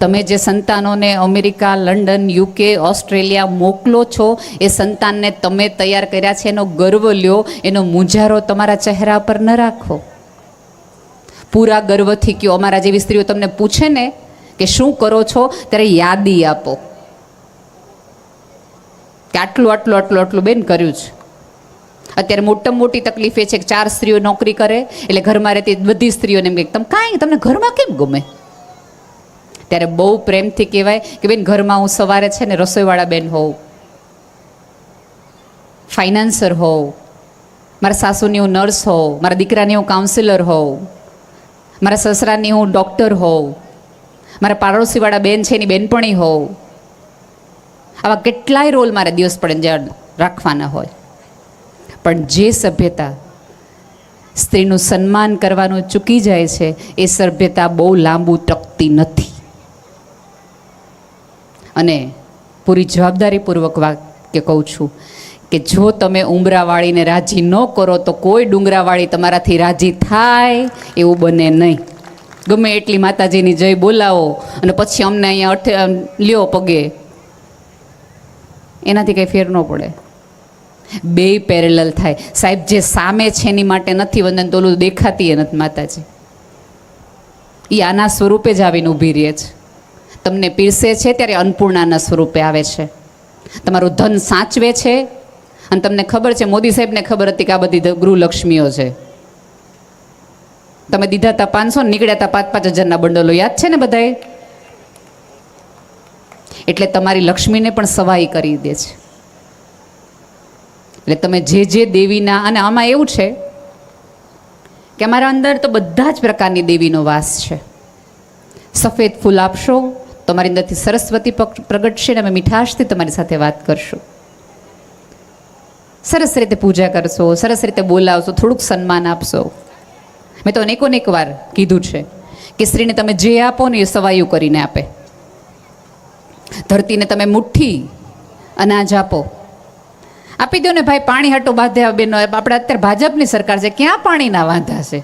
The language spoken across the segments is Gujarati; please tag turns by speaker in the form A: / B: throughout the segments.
A: તમે જે સંતાનોને અમેરિકા, લંડન, યુકે, ઓસ્ટ્રેલિયા મોકલો છો, એ સંતાનને તમે તૈયાર કર્યા છે એનો ગર્વ લ્યો, એનો મૂંઝારો તમારા ચહેરા પર ન રાખો. પૂરા ગર્વથી કયો. અમારા જેવી સ્ત્રીઓ તમને પૂછે ને કે શું કરો છો, ત્યારે યાદી આપો કે આટલું આટલું આટલું આટલું બેન કર્યું છે. અત્યારે મોટામાં મોટી તકલીફ એ છે કે 4 સ્ત્રીઓ નોકરી કરે એટલે ઘરમાં રહેતી બધી સ્ત્રીઓને એમ કે તમને ઘરમાં કેમ ગમે? ત્યારે બહુ પ્રેમથી કહેવાય કે બેન ઘરમાં હું સવારે છે ને રસોઈવાળા બેન હોઉં, ફાઇનાન્સર હોઉં, મારા સાસુની હું નર્સ હોઉં, મારા દીકરાની હું કાઉન્સિલર હોઉં, મારા સસરાની હું ડૉક્ટર હોઉં, મારા પાડોશીવાળા બેન છે એની બેનપણી હોઉં. આવા કેટલાય રોલ મારે દિવસ પડે રાખવાના હોય. પણ જે સભ્યતા સ્ત્રીનું સન્માન કરવાનું ચૂકી જાય છે એ સભ્યતા બહુ લાંબુ ટકતી નથી. અને પૂરી જવાબદારીપૂર્વક વાક્ય કહું છું કે જો તમે ઉંબરાવાળીને રાજી ન કરો તો કોઈ ડુંગરાવાળી તમારાથી રાજી થાય એવું બને નહીં. ગમે એટલી માતાજીની જય બોલાવો અને પછી અમને અહીંયા લ્યો પગે, એનાથી કંઈ ફેર ન પડે. બે પેરેલલ થાય. સાહેબ જે સામે છે એની માટે નથી વંદન, તો ઓલું દેખાતી એ નથી માતાજી. એ આના સ્વરૂપે જ આવીને ઊભી રહે છે. તમને પીરસે છે ત્યારે અન્નપૂર્ણાના સ્વરૂપે આવે છે. તમારું ધન સાચવે છે. અને તમને ખબર છે, મોદી સાહેબને ખબર હતી કે આ બધી ગૃહલક્ષ્મીઓ છે. તમે દીધા હતા 500, નીકળ્યા હતા 5-5 હજારના બંડલો, યાદ છે ને બધાએ? એટલે તમારી લક્ષ્મીને પણ સવાઈ કરી દે છે. એટલે તમે જે દેવીના, અને આમાં એવું છે કે અમારા અંદર તો બધા જ પ્રકારની દેવીનો વાસ છે. સફેદ ફૂલ આપશો તમારી અંદરથી સરસ્વતી પ્રગટશે ને અમે મીઠાશથી તમારી સાથે વાત કરશું. સરસ રીતે પૂજા કરશો, સરસ રીતે બોલાવશો, થોડુંક સન્માન આપશો. મેં તો અનેક વાર કીધું છે કે સ્ત્રીને તમે જે આપો ને એ સવાયું કરીને આપે. ધરતીને તમે મુઠ્ઠી અનાજ આપી દો ને ભાઈ, પાણી હાટો બાંધ્યા બેનો. આપણે અત્યારે ભાજપની સરકાર છે, ક્યાં પાણીના વાંધા છે?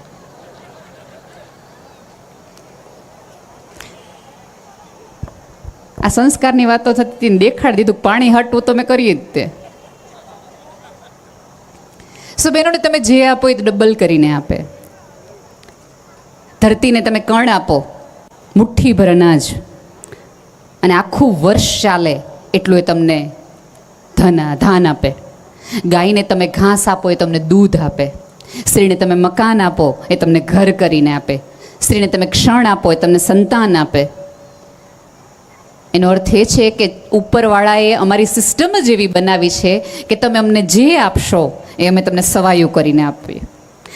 A: આ સંસ્કારની વાતો થતી દેખાડી દીધું, પાણી હાટવું તો મેં કરીએ જ તે. સો બહેનોને તમે જે આપો એ ડબલ કરીને આપે. ધરતીને તમે કણ આપો, મુઠ્ઠીભર અનાજ, અને આખું વર્ષ ચાલે એટલું એ તમને ધાન આપે. ગાયને તમે ઘાસ આપો એ તમને દૂધ આપે. સ્ત્રીને તમે મકાન આપો એ તમને ઘર કરીને આપે. સ્ત્રીને તમે ક્ષણ આપો એ તમને સંતાન આપે. એનો અર્થ એ છે કે ઉપરવાળાએ અમારી સિસ્ટમ જ એવી બનાવી છે કે તમે અમને જે આપશો એ અમે તમને સવાયું કરીને આપીએ.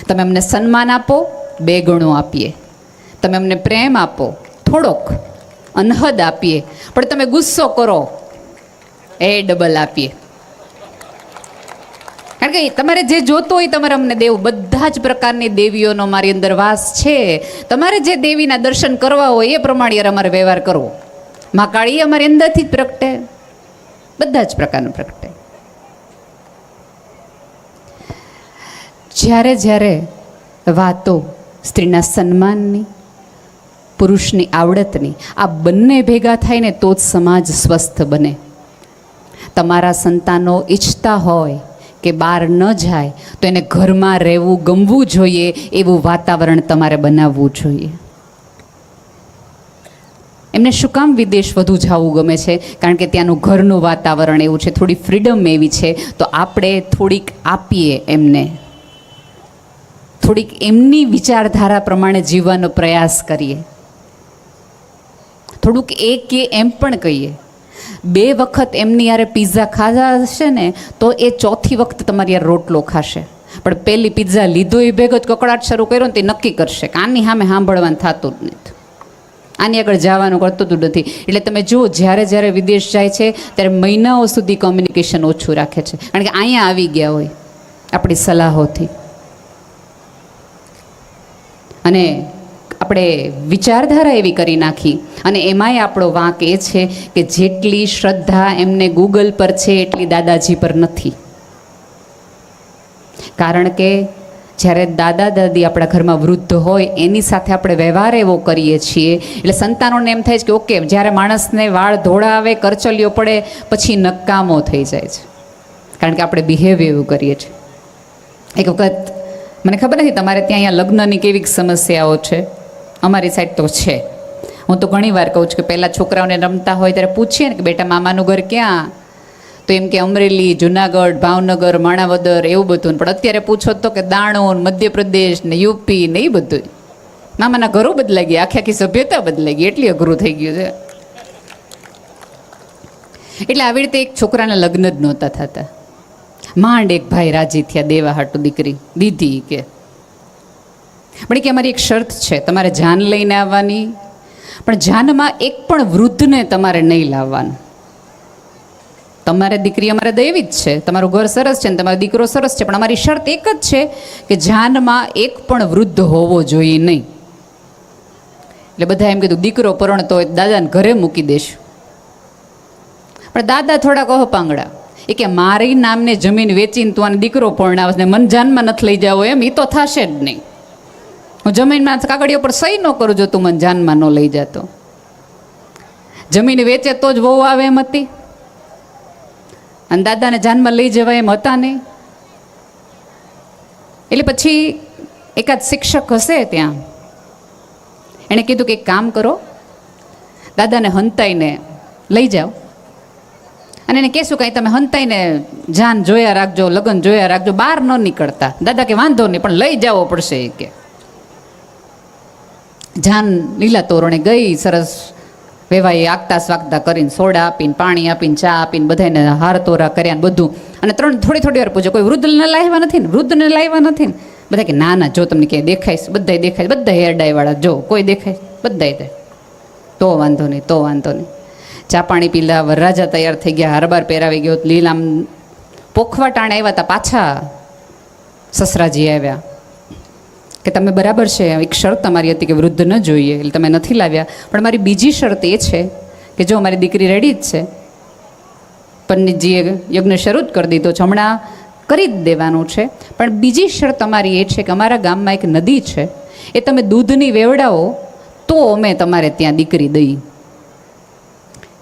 A: તમે અમને સન્માન આપો, 2 ગણું આપીએ. તમે અમને પ્રેમ આપો, થોડોક અનહદ આપીએ. પણ તમે ગુસ્સો કરો એ ડબલ આપીએ. કારણ કે તમારે જે જોતો હોય તમારે અમને દેવું. બધા જ પ્રકારની દેવીઓનો મારી અંદર વાસ છે. તમારે જે દેવીના દર્શન કરવા હોય એ પ્રમાણે અમારે વ્યવહાર કરવો. મહાકાળી અમારી અંદરથી જ પ્રગટે, બધા જ પ્રકારનું પ્રગટે. જ્યારે વાતો સ્ત્રીના સન્માનની, પુરુષની આવડતની, આ બંને ભેગા થાય ને તો જ સમાજ સ્વસ્થ બને. તમારા સંતાનો ઈચ્છતા હોય કે બહાર ન જાય તો એને ઘરમાં રહેવું ગમવું જોઈએ, એવું વાતાવરણ તમારે બનાવવું જોઈએ. એમને શું કામ વિદેશ વધુ જવું ગમે છે? કારણ કે ત્યાંનું ઘરનું વાતાવરણ એવું છે, થોડી ફ્રીડમ એવી છે. તો આપણે થોડીક આપીએ એમને, થોડીક એમની વિચારધારા પ્રમાણે જીવવાનો પ્રયાસ કરીએ. થોડુંક કે એમ પણ કહીએ, 2 વખત એમની યારે પિઝા ખાધા હશે ને તો એ 4થી વખત તમારી યાર રોટલો ખાશે. પણ પહેલી પિઝા લીધો એ ભેગો જ કકડાટ શરૂ કર્યો ને તે નક્કી કરશે કે આની સામે સાંભળવાનું થતું જ નથી, આની આગળ જવાનું કરતું જ નથી. એટલે તમે જુઓ, જ્યારે વિદેશ જાય છે ત્યારે મહિનાઓ સુધી કોમ્યુનિકેશન ઓછું રાખે છે. કારણ કે અહીંયા આવી ગયા હોય આપણી સલાહોથી. અને આપણે વિચારધારા એવી કરી નાખી. અને એમાંય આપણો વાંક એ છે કે જેટલી શ્રદ્ધા એમને ગૂગલ પર છે એટલી દાદાજી પર નથી. કારણ કે જ્યારે દાદા દાદી આપણા ઘરમાં વૃદ્ધ હોય એની સાથે આપણે વ્યવહાર એવો કરીએ છીએ એટલે સંતાનોને એમ થાય છે કે ઓકે, જ્યારે માણસને વાળ ધોળા આવે, કરચલીઓ પડે, પછી નકામો થઈ જાય છે, કારણ કે આપણે બિહેવ એવું કરીએ છીએ. એક વખત મને ખબર નથી તમારે ત્યાં અહીંયા લગ્નની કેવી સમસ્યાઓ છે, અમારી સાઈડ તો છે. હું તો ઘણી વાર કહું છું કે પહેલાં છોકરાઓને રમતા હોય ત્યારે પૂછીએ ને કે બેટા મામાનું ઘર ક્યાં, તો એમ કે અમરેલી, જુનાગઢ, ભાવનગર, માણાવદર એવું બધું. પણ અત્યારે પૂછો તો કે દાણોન, મધ્યપ્રદેશ ને યુપી ને એ બધું. મામાના ઘરો બદલાઈ ગયા, આખી આખી સભ્યતા બદલાઈ ગઈ, એટલી અઘરું થઈ ગયું છે. એટલે આવી રીતે એક છોકરાના લગ્ન જ નહોતા થતા. માંડ એક ભાઈ રાજી થયા દેવા હાટુ દીકરી દીધી કે. પણ કે અમારી એક શરત છે, તમારે જાન લઈને આવવાની, પણ જાનમાં એક પણ વૃદ્ધને તમારે નહીં લાવવાનું. તમારે દીકરી અમારે દેવી જ છે, તમારું ઘર સરસ છે ને તમારો દીકરો સરસ છે, પણ અમારી શરત એક જ છે કે જાનમાં એક પણ વૃદ્ધ હોવો જોઈએ નહીં. એટલે બધા એમ કીધું દીકરો પરણતો હોય દાદાને ઘરે મૂકી દેશું. પણ દાદા થોડાક અહપાંગડા, એ કે મારી નામને જમીન વેચીને તું આને દીકરો પરણાવશ ને મન જાનમાં નથી લઈ જાવો એમ, એ તો થશે જ નહીં. હું જમીનમાં કાગળીઓ પર સહી ન કરું જો તું મને જાનમાં ન લઈ જાતો. જમીન વેચે તો જ વહુ આવે એમ હતી, અને દાદાને જાનમાં લઈ જવાય એમ હતા નહીં. એટલે પછી એકાદ શિક્ષક હશે ત્યાં, એણે કીધું કે એક કામ કરો, દાદાને હંતાઈને લઈ જાઓ અને એને કહેશું કાંઈ તમે હંતાઈને જાન જોયા રાખજો, લગ્ન જોયા રાખજો, બહાર ન નીકળતા. દાદા કે વાંધો નહીં, પણ લઈ જવો પડશે. એ કે જાન લીલા તોરણે ગઈ, સરસ વેવાએ આગતા સ્વાગતા કરીને સોડા આપીને, પાણી આપીને, ચા આપીને, બધાને હાર તોરા કર્યા બધું. અને થોડી થોડી વાર પૂછો કોઈ વૃદ્ધને લાવ્યા નથી ને, વૃદ્ધને લાવ્યા નથી ને? બધા કે ના ના, જો તમને ક્યાંય દેખાય, બધા દેખાય, બધા હેરડાઈવાળા જો કોઈ દેખાય, બધા દે, તો વાંધો નહીં, તો વાંધો નહીં. ચા પાણી પીલા, વરરાજા તૈયાર થઈ ગયા, હારબાર પહેરાવી ગયો, લીલામ પોખવા ટાણે આવ્યા હતા. પાછા સસરાજી આવ્યા કે તમે બરાબર છે, એક શરત તમારી હતી કે વૃદ્ધ ન જોઈએ એટલે તમે નથી લાવ્યા, પણ મારી બીજી શરત એ છે કે જો મારી દીકરી રેડી જ છે, પંડિતજીએ યજ્ઞ શરૂ જ કરી દીધો છે, હમણાં કરી જ દેવાનું છે, પણ બીજી શરત અમારી એ છે કે અમારા ગામમાં એક નદી છે, એ તમે દૂધની વેવડાવો તો અમે તમારે ત્યાં દીકરી દઈ.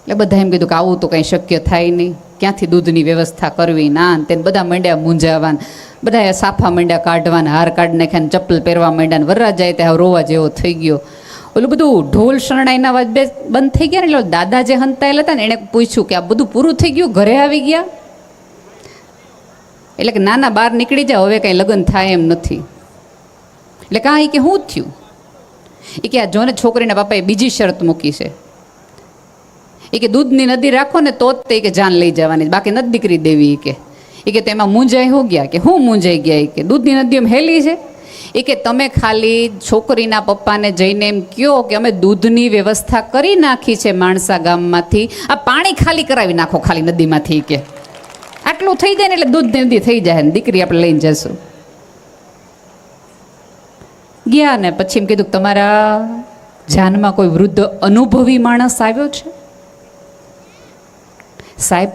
A: એટલે બધા એમ કીધું કે આવું તો કંઈ શક્ય થાય નહીં, ક્યાંથી દૂધની વ્યવસ્થા કરવી, ના તેને બધા મંડ્યા મૂંઝાવાન, બધા સાફા મંડ્યા કાઢવાના, હાર કાઢી નાખ્યા, ચપ્પલ પહેરવા માંડ્યા, વરરાજાએ ત્યાં રોવા જેવો થઈ ગયો. ઓલું બધું ઢોલ શરણાઈના અવાજ બંધ થઈ ગયા ને એટલે દાદા જે હંતાયેલા હતા ને એણે પૂછ્યું કે આ બધું પૂરું થઈ ગયું, ઘરે આવી ગયા? એટલે કે નાના બહાર નીકળી જાઓ, હવે કાંઈ લગ્ન થાય એમ નથી. એટલે કાંઈ કે શું થયું? એ કે આ જોને છોકરીના બાપાએ બીજી શરત મૂકી છે, એ કે દૂધની નદી રાખો ને તો જ તે કે જાન લઈ જવાની, બાકી નથી દીકરી દેવી. એ કે તેમાં મૂંઝાઈ હો ગયા? કે હું મૂંઝાઈ ગયા? એ કે દૂધની નદી એમ હેલી છે. એ કે તમે ખાલી છોકરીના પપ્પાને જઈને એમ કહો કે અમે દૂધની વ્યવસ્થા કરી નાખી છે માણસા ગામમાંથી, આ પાણી ખાલી કરાવી નાખો ખાલી નદીમાંથી. કે આટલું થઈ જાય ને એટલે દૂધની નદી થઈ જાય ને દીકરી આપણે લઈને જશું. ગયા ને પછી એમ કીધું તમારા જાનમાં કોઈ વૃદ્ધ અનુભવી માણસ આવ્યો છે? સાહેબ,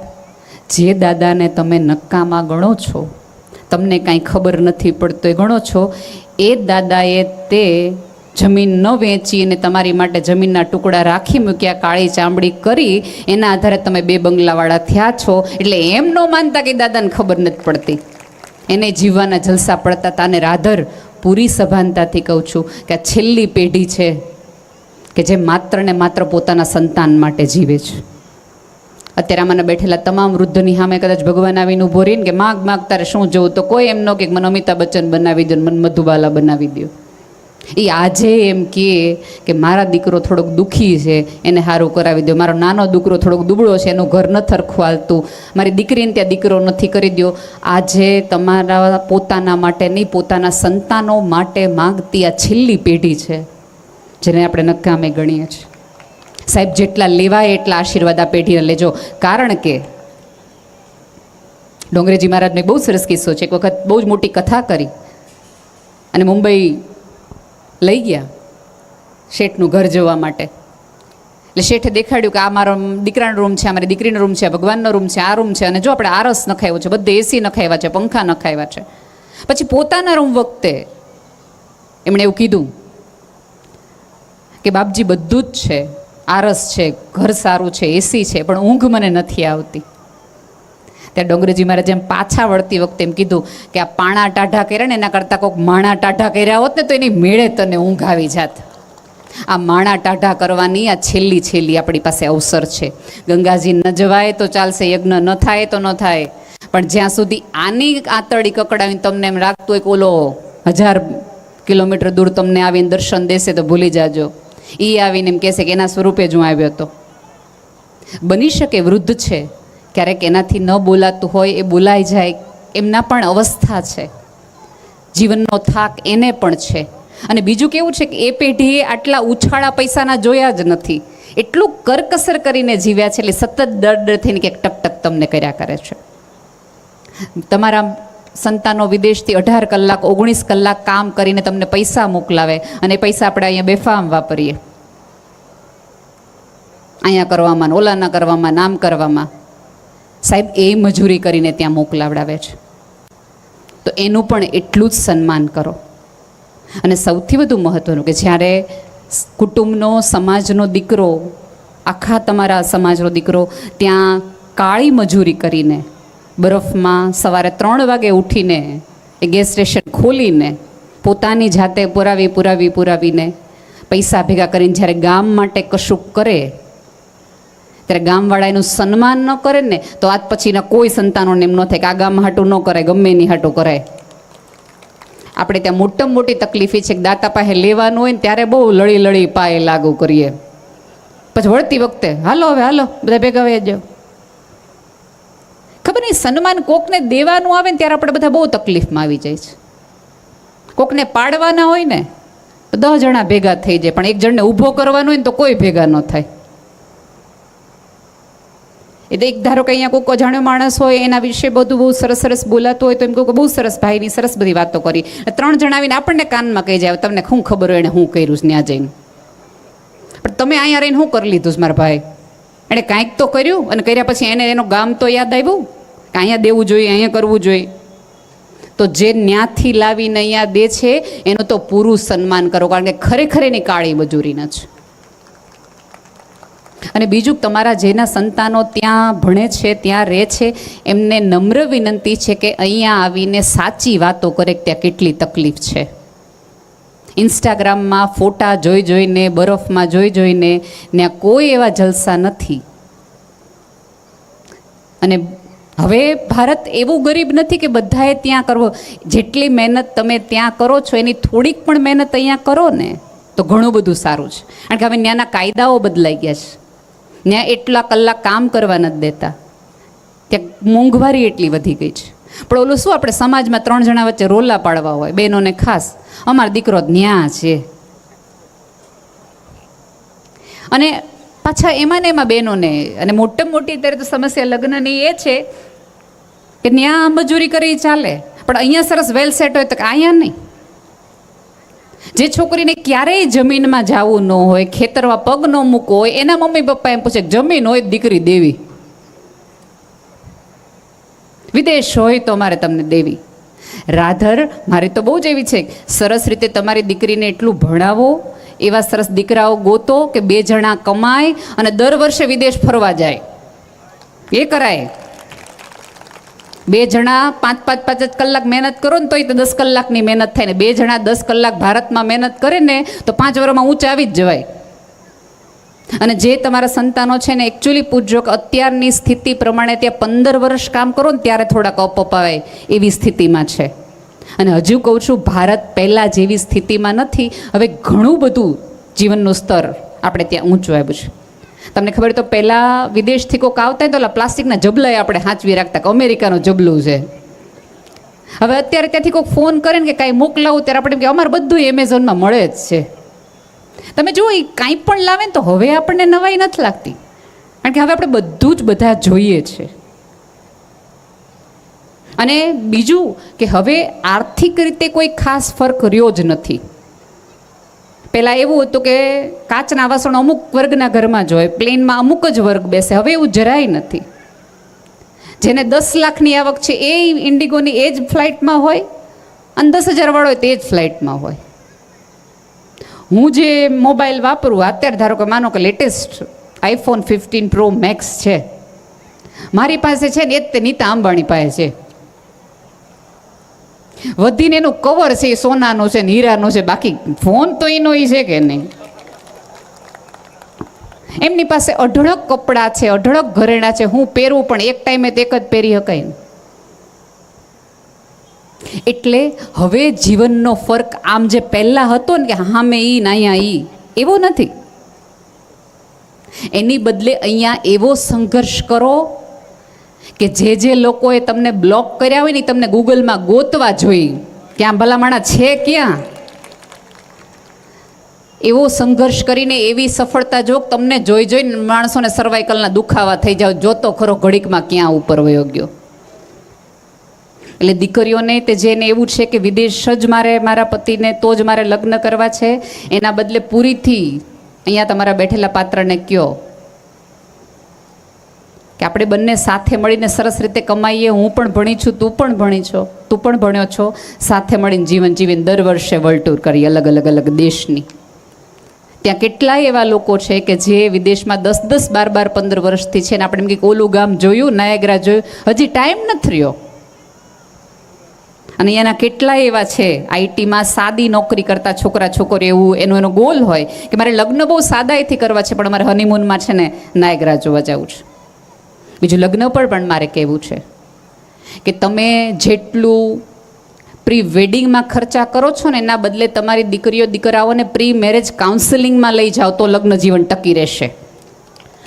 A: જે દાદાને તમે નક્કામાં ગણો છો, તમને કાંઈ ખબર નથી પડતો એ ગણો છો, એ દાદાએ તે જમીન ન વેચી અને તમારી માટે જમીનના ટુકડા રાખી મૂક્યા, કાળી ચામડી કરી, એના આધારે તમે 2 બંગલાવાળા થયા છો. એટલે એમ ન માનતા કે દાદાને ખબર નથી પડતી, એને જીવવાના જલસા પડતા હતા. અને રાધર પૂરી સભાનતાથી કહું છું કે આ છેલ્લી પેઢી છે કે જે માત્ર ને માત્ર પોતાના સંતાન માટે જીવે છે. અત્યારે આમાંના બેઠેલા તમામ વૃદ્ધની સામે કદાચ ભગવાન આવીને ઊભો રહીને કે માગ માગ તારે શું જોવું, તો કોઈ એમ ન કે મને અમિતાભ બચ્ચન બનાવી દો, મને મધુબાલા બનાવી દો. એ આજે એમ કે મારા દીકરો થોડોક દુઃખી છે એને સારું કરાવી દો, મારો નાનો દીકરો થોડોક દુબળો છે એનું ઘર ન થરખું હાલતું, મારી દીકરીને ત્યાં દીકરો નથી કરી દો. આજે તમારા પોતાના માટે નહીં, પોતાના સંતાનો માટે માગતી આ છેલ્લી પેઢી છે જેને આપણે નકામે ગણીએ છીએ. સાહેબ, જેટલા લેવાય એટલા આશીર્વાદ આ પેઢીને લેજો. કારણ કે ડોંગરેજી મહારાજનો એક બહુ સરસ કિસ્સો છે. એક વખત બહુ જ મોટી કથા કરી અને મુંબઈ લઈ ગયા શેઠનું ઘર જોવા માટે. એટલે શેઠે દેખાડ્યું કે આ મારો દીકરાનો રૂમ છે, આ મારી દીકરીનો રૂમ છે, ભગવાનનો રૂમ છે, આ રૂમ છે, અને જો આપણે આરસ નખાવ્યો છે, બધે એસી નખાવ્યા છે, પંખા નખાવ્યા છે. પછી પોતાના રૂમ વખતે એમણે એવું કીધું કે બાપજી બધું જ છે, આરસ છે, ઘર સારું છે, એસી છે, પણ ઊંઘ મને નથી આવતી. ત્યારે ડોંગરેજી મારે જેમ પાછા વળતી વખતે એમ કીધું કે આ પાણા ટાઢા કર્યા ને એના કરતાં કોઈક માણા ટાઢા કર્યા હોત ને તો એની મેળે તને ઊંઘ આવી જાત. આ માણા ટાઢા કરવાની આ છેલ્લી આપણી પાસે અવસર છે. ગંગાજી ન જવાય તો ચાલશે, યજ્ઞ ન થાય તો ન થાય, પણ જ્યાં સુધી આની આંતરડી કકડાવીને તમને એમ લાગતું હોય કે ઓલો 1000 કિલોમીટર દૂર તમને આવીને દર્શન દેશે તો ભૂલી જાજો. એ આવીને એમ કહેશે કે એના સ્વરૂપે જ હું આવ્યો હતો. બની શકે વૃદ્ધ છે, ક્યારેક એનાથી ન બોલાતું હોય એ બોલાઈ જાય, એમના પણ અવસ્થા છે, જીવનનો થાક એને પણ છે. અને બીજું કેવું છે કે એ પેઢીએ આટલા ઉછાળા પૈસાના જોયા જ નથી, એટલું કરકસર કરીને જીવ્યા છે, એટલે સતત ડર થઈને કે ટક તમને કર્યા કરે છે. તમારા સંતાનો વિદેશથી 18 કલાક 19 કલાક કામ કરીને તમને પૈસા મોકલાવે અને એ પૈસા આપણે અહીંયા બેફામ વાપરીએ, અહીંયા કરવામાં, ઓલાના કરવામાં, નામ કરવામાં. સાહેબ એ મજૂરી કરીને ત્યાં મોકલાવડાવે છે, તો એનું પણ એટલું જ સન્માન કરો. અને સૌથી વધુ મહત્ત્વનું કે જ્યારે કુટુંબનો, સમાજનો દીકરો, આખા તમારા સમાજનો દીકરો ત્યાં કાળી મજૂરી કરીને બરફમાં સવારે 3 વાગે ઉઠીને એ ગેસ સ્ટેશન ખોલીને પોતાની જાતે પુરાવીને પૈસા ભેગા કરીને જ્યારે ગામ માટે કશુંક કરે, ત્યારે ગામવાળા એનું સન્માન ન કરે ને તો આજ પછીના કોઈ સંતાનોને એમ ન થાય કે આ ગામ હાટું ન કરે, ગમે એની હાટું કરે. આપણે ત્યાં મોટામાં મોટી તકલીફ એ છે કે દાતા પાસે લેવાનું હોય ને ત્યારે બહુ લડી પાયે લાગુ કરીએ, પછી વળતી વખતે હાલો બધા ભેગા વહી જાઓ. ખબર નહીં, સન્માન કોકને દેવાનું આવે ને ત્યારે આપણે બધા બહુ તકલીફમાં આવી જાય છે. કોકને પાડવાના હોય ને તો 10 જણા ભેગા થઈ જાય, પણ એક જણને ઊભો કરવાનો હોય ને તો કોઈ ભેગા ન થાય. એટલે એક ધારો કે અહીંયા કોઈ અજાણ્યો માણસ હોય, એના વિશે બધું બહુ સરસ બોલાતું હોય તો એમ કહું કે બહુ સરસ ભાઈની સરસ બધી વાતો કરી. 3 જણા આવીને આપણને કાનમાં કહી જાય તમને શું ખબર હોય એને શું કર્યું ત્યાં જઈને, પણ તમે અહીંયા રહીને શું કરી લીધું છે મારા ભાઈ? એણે કાંઈક તો કર્યું, અને કર્યા પછી એને એનું ગામ તો યાદ આવ્યું કે અહીંયા દેવું જોઈએ, અહીંયા કરવું જોઈએ. તો જે ન્યાથી લાવીને અહીંયા દે છે એનું તો પૂરું સન્માન કરો, કારણ કે ખરેખર એની કાળી મજૂરી ન છે. અને બીજું, તમારા જેના સંતાનો ત્યાં ભણે છે, ત્યાં રહે છે, એમને નમ્ર વિનંતી છે કે અહીંયા આવીને સાચી વાતો કરે કે ત્યાં કેટલી તકલીફ છે. ઇન્સ્ટાગ્રામમાં ફોટા જોઈને, બરફમાં જોઈને ત્યાં કોઈ એવા જલસા નથી. અને હવે ભારત એવું ગરીબ નથી કે બધાએ ત્યાં કરવો. જેટલી મહેનત તમે ત્યાં કરો છો એની થોડીક પણ મહેનત અહીંયા કરો ને તો ઘણું બધું સારું છે. કારણ કે હવે ત્યાંના કાયદાઓ બદલાઈ ગયા છે, ત્યાં એટલા કલાક કામ કરવા નથી દેતા, ત્યાં મોંઘવારી એટલી વધી ગઈ છે. પણ ઓલું શું, આપણે સમાજમાં 3 જણા વચ્ચે રોલા પાડવા હોય, બહેનોને ખાસ, અમારો દીકરો ન્યા છે. અને પાછા એમાં ને એમાં બહેનોને, અને મોટામાં મોટી અત્યારે તો સમસ્યા લગ્નની એ છે કે ન્યા મજૂરી કરી ચાલે, પણ અહીંયા સરસ વેલ સેટ હોય તો અહીંયા નહીં. જે છોકરીને ક્યારેય જમીનમાં જવું ન હોય, ખેતરમાં પગ ન મૂકવો હોય, એના મમ્મી પપ્પા એમ પૂછે જમીન હોય દીકરી દેવી, વિદેશ હોય તો અમારે તમને દેવી. રાધર મારી તો બહુ જ એવી છે, સરસ રીતે તમારી દીકરીને એટલું ભણાવો, એવા સરસ દીકરાઓ ગોતો કે 2 જણા કમાય અને દર વર્ષે વિદેશ ફરવા જાય. એ કરાય. 2 જણા 5 કલાક મહેનત કરો ને તો એ તો 10 કલાકની મહેનત થાય ને, 2 જણા 10 કલાક ભારતમાં મહેનત કરે ને તો 5 વર્ષમાં ઊંચા આવી જ જવાય. અને જે તમારા સંતાનો છે ને એકચ્યુઅલી પૂછજો કે અત્યારની સ્થિતિ પ્રમાણે ત્યાં 15 વર્ષ કામ કરો ને ત્યારે થોડાક અપાય એવી સ્થિતિમાં છે. અને હજુ કહું છું, ભારત પહેલાં જેવી સ્થિતિમાં નથી. હવે ઘણું બધું જીવનનું સ્તર આપણે ત્યાં ઊંચું આવ્યું છે. તમને ખબર તો પહેલાં વિદેશથી કોઈક આવતા હોય તો ઓલા પ્લાસ્ટિકના જબલાએ આપણે સાચવી રાખતા કે અમેરિકાનું જબલું છે. હવે અત્યારે ત્યાંથી કોઈક ફોન કરે ને કે કાંઈ મોકલાવું ત્યારે આપણે કે અમારે બધું એમેઝોનમાં મળે જ છે. તમે જુઓ, એ કાંઈ પણ લાવે ને તો હવે આપણને નવાઈ નથી લાગતી, કારણ કે હવે આપણે બધું જ બધા જોઈએ છે. અને બીજું કે હવે આર્થિક રીતે કોઈ ખાસ ફરક રહ્યો જ નથી. પહેલાં એવું હતું કે કાચના વાસણો અમુક વર્ગના ઘરમાં જ હોય, પ્લેનમાં અમુક જ વર્ગ બેસે. હવે એવું જરાય નથી. જેને 10 લાખની આવક છે એ ઇન્ડિગોની એ જ ફ્લાઇટમાં હોય, અને 10,000 વાળો હોય તે જ ફ્લાઇટમાં હોય. હું જે મોબાઈલ વાપરું અત્યારે, ધારો કે માનો કે લેટેસ્ટ iPhone 15 Pro Max છે, મારી પાસે છે ને એ જ તે નીતા અંબાણી પાસે છે. વધીને એનું કવર છે એ સોનાનો છે ને હીરાનો છે, બાકી ફોન તો એનો છે કે નહીં. એમની પાસે અઢળક કપડાં છે, અઢળક ઘરેણાં છે, હું પહેરું પણ એક ટાઈમે તો એક જ પહેરી શકાય ને. એટલે હવે જીવનનો ફર્ક આમ જે પહેલાં હતો ને કે હા મેં ઈ ને અહીંયા ઈ, એવો નથી. એની બદલે અહીંયા એવો સંઘર્ષ કરો કે જે લોકોએ તમને બ્લોક કર્યા હોય ને તમને ગૂગલમાં ગોતવા જોઈએ કે આમ ભલામણા છે ક્યાં. એવો સંઘર્ષ કરીને એવી સફળતા જો તમને જોઈને માણસોને સર્વાઇકલના દુખાવા થઈ જાવ, જોતો ખરો ઘડીકમાં ક્યાં ઉપર વયો ગયો. એટલે દીકરીઓને તે જેને એવું છે કે વિદેશ જ મારા પતિને તો જ મારે લગ્ન કરવા છે, એના બદલે પૂરીથી અહીંયા તમારા બેઠેલા પાત્રને કહો કે આપણે બંને સાથે મળીને સરસ રીતે કમાઈએ. હું પણ ભણી છું, તું પણ ભણી છો, તું પણ ભણ્યો છો. સાથે મળીને જીવન જીવીને દર વર્ષે વર્લ્ડ ટૂર કરીએ અલગ અલગ દેશની. ત્યાં કેટલાય એવા લોકો છે કે જે વિદેશમાં 10-10, 12-12, 15 વર્ષથી છે ને આપણે એમ કે ઓલું ગામ જોયું, નાયગ્રા જોયું, હજી ટાઈમ નથી રહ્યો. અને એના કેટલાય એવા છે આઈટીમાં સાદી નોકરી કરતા છોકરા છોકરી, એવું એનો ગોલ હોય કે મારે લગ્ન બહુ સાદાઈથી કરવા છે પણ મારે હનીમૂનમાં છે ને નાયગ્રા જોવા જવું છે. બીજું લગ્ન પર પણ મારે કહેવું છે કે તમે જેટલું પ્રી વેડિંગમાં ખર્ચા કરો છો ને એના બદલે તમારી દીકરીઓ દીકરાઓને પ્રી મેરેજ કાઉન્સેલિંગમાં લઈ જાઓ તો લગ્ન જીવન ટકી રહેશે.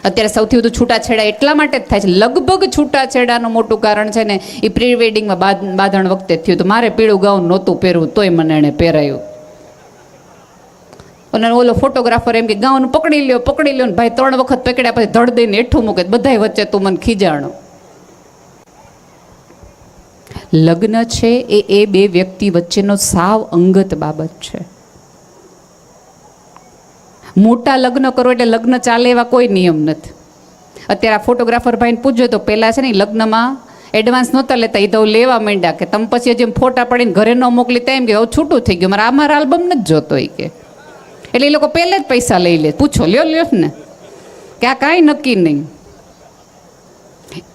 A: અત્યારે સૌથી વધુ છૂટાછેડા એટલા માટે જ થાય છે, લગભગ છૂટાછેડાનું મોટું કારણ છે ને એ પ્રી વેડિંગમાં બાંધણ વખતે થયું. તો મારે પીળું ગાઉન નહોતું પહેરવું તોય મને એણે પહેરાયું. અને ઓલો ફોટોગ્રાફર એમ કે ગાઉન પકડી લ્યો ને ભાઈ 3 વખત પકડ્યા પછી ધડ દઈને હેઠું મૂકે, બધાય વચ્ચે તું મને ખીજાણો. લગ્ન છે એ બે વ્યક્તિ વચ્ચેનો સાવ અંગત બાબત છે. મોટા લગ્ન કરો એટલે લગ્ન ચાલે એવા કોઈ નિયમ નથી. અત્યારે આ ફોટોગ્રાફર ભાઈને પૂછજો તો પહેલાં છે ને લગ્નમાં એડવાન્સ નહોતા લેતા, એ તો લેવા માંડ્યા કે તમે પછી જેમ ફોટા પડીને ઘરે ન મોકલી તેમ કે હવે છૂટું થઈ ગયું, મારા આલ્બમ નથી જોતો એ કે. એટલે એ લોકો પહેલે જ પૈસા લઈ લે. પૂછો લ્યો ને કે આ કાંઈ નક્કી નહીં.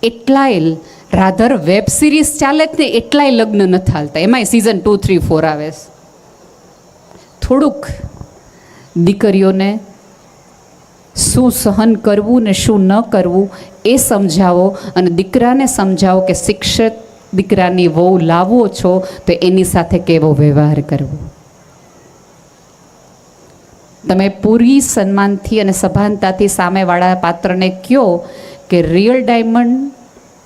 A: એટલાય રાધર વેબ સિરીઝ ચાલે જ ને એટલાય લગ્ન નથી હાલતા, એમાંય સિઝન 2, 3, 4 આવે. થોડુંક દીકરીઓને શું સહન કરવું ને શું ન કરવું એ સમજાવો, અને દીકરાને સમજાવો કે શિક્ષિત દીકરાની વહુ લાવો છો તો એની સાથે કેવો વ્યવહાર કરવો. તમે પૂરી સન્માનથી અને સભાનતાથી સામેવાળા પાત્રને કહો કે રિયલ ડાયમંડ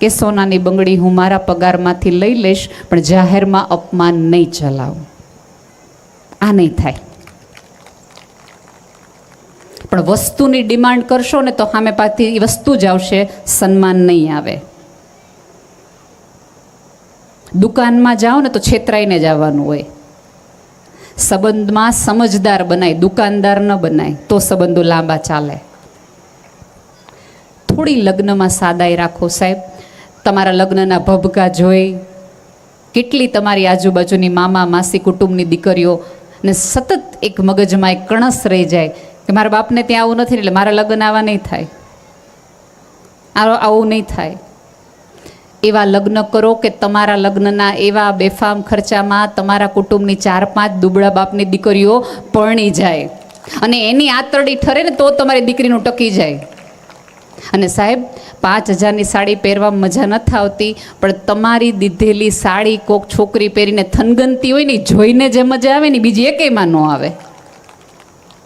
A: કે સોનાની બંગડી હું મારા પગારમાંથી લઈ લઈશ પણ જાહેરમાં અપમાન નહીં ચલાવું. આ નહીં થાય. પણ વસ્તુની ડિમાન્ડ કરશો ને તો સામે પાછી વસ્તુ જ આવશે, સન્માન નહીં આવે. દુકાનમાં જાઓ ને તો છેતરાઈને જ આવવાનું હોય. સંબંધમાં સમજદાર બનાય, દુકાનદાર ન બનાય તો સંબંધો લાંબા ચાલે. થોડી લગ્નમાં સાદાઈ રાખો સાહેબ. તમારા લગ્નના ભભકા જોઈ કેટલી તમારી આજુબાજુની મામા માસી કુટુંબની દીકરીઓ ને સતત એક મગજમાં એક કણસ રહી જાય કે મારા બાપને ત્યાં આવું નથી એટલે મારા લગ્ન આવા નહીં થાય, આવું નહીં થાય. એવા લગ્ન કરો કે તમારા લગ્નના એવા બેફામ ખર્ચામાં તમારા કુટુંબની 4-5 દુબળા બાપની દીકરીઓ પરણી જાય અને એની આતરડી ઠરે ને તો તમારી દીકરીનું ટકી જાય. અને સાહેબ 5,000ની સાડી પહેરવા મજા નથી આવતી, પણ તમારી દીધેલી સાડી કોક છોકરી પહેરીને થનગનતી હોય ને જોઈને જે મજા આવે ને બીજી એકેયમાં ન આવે.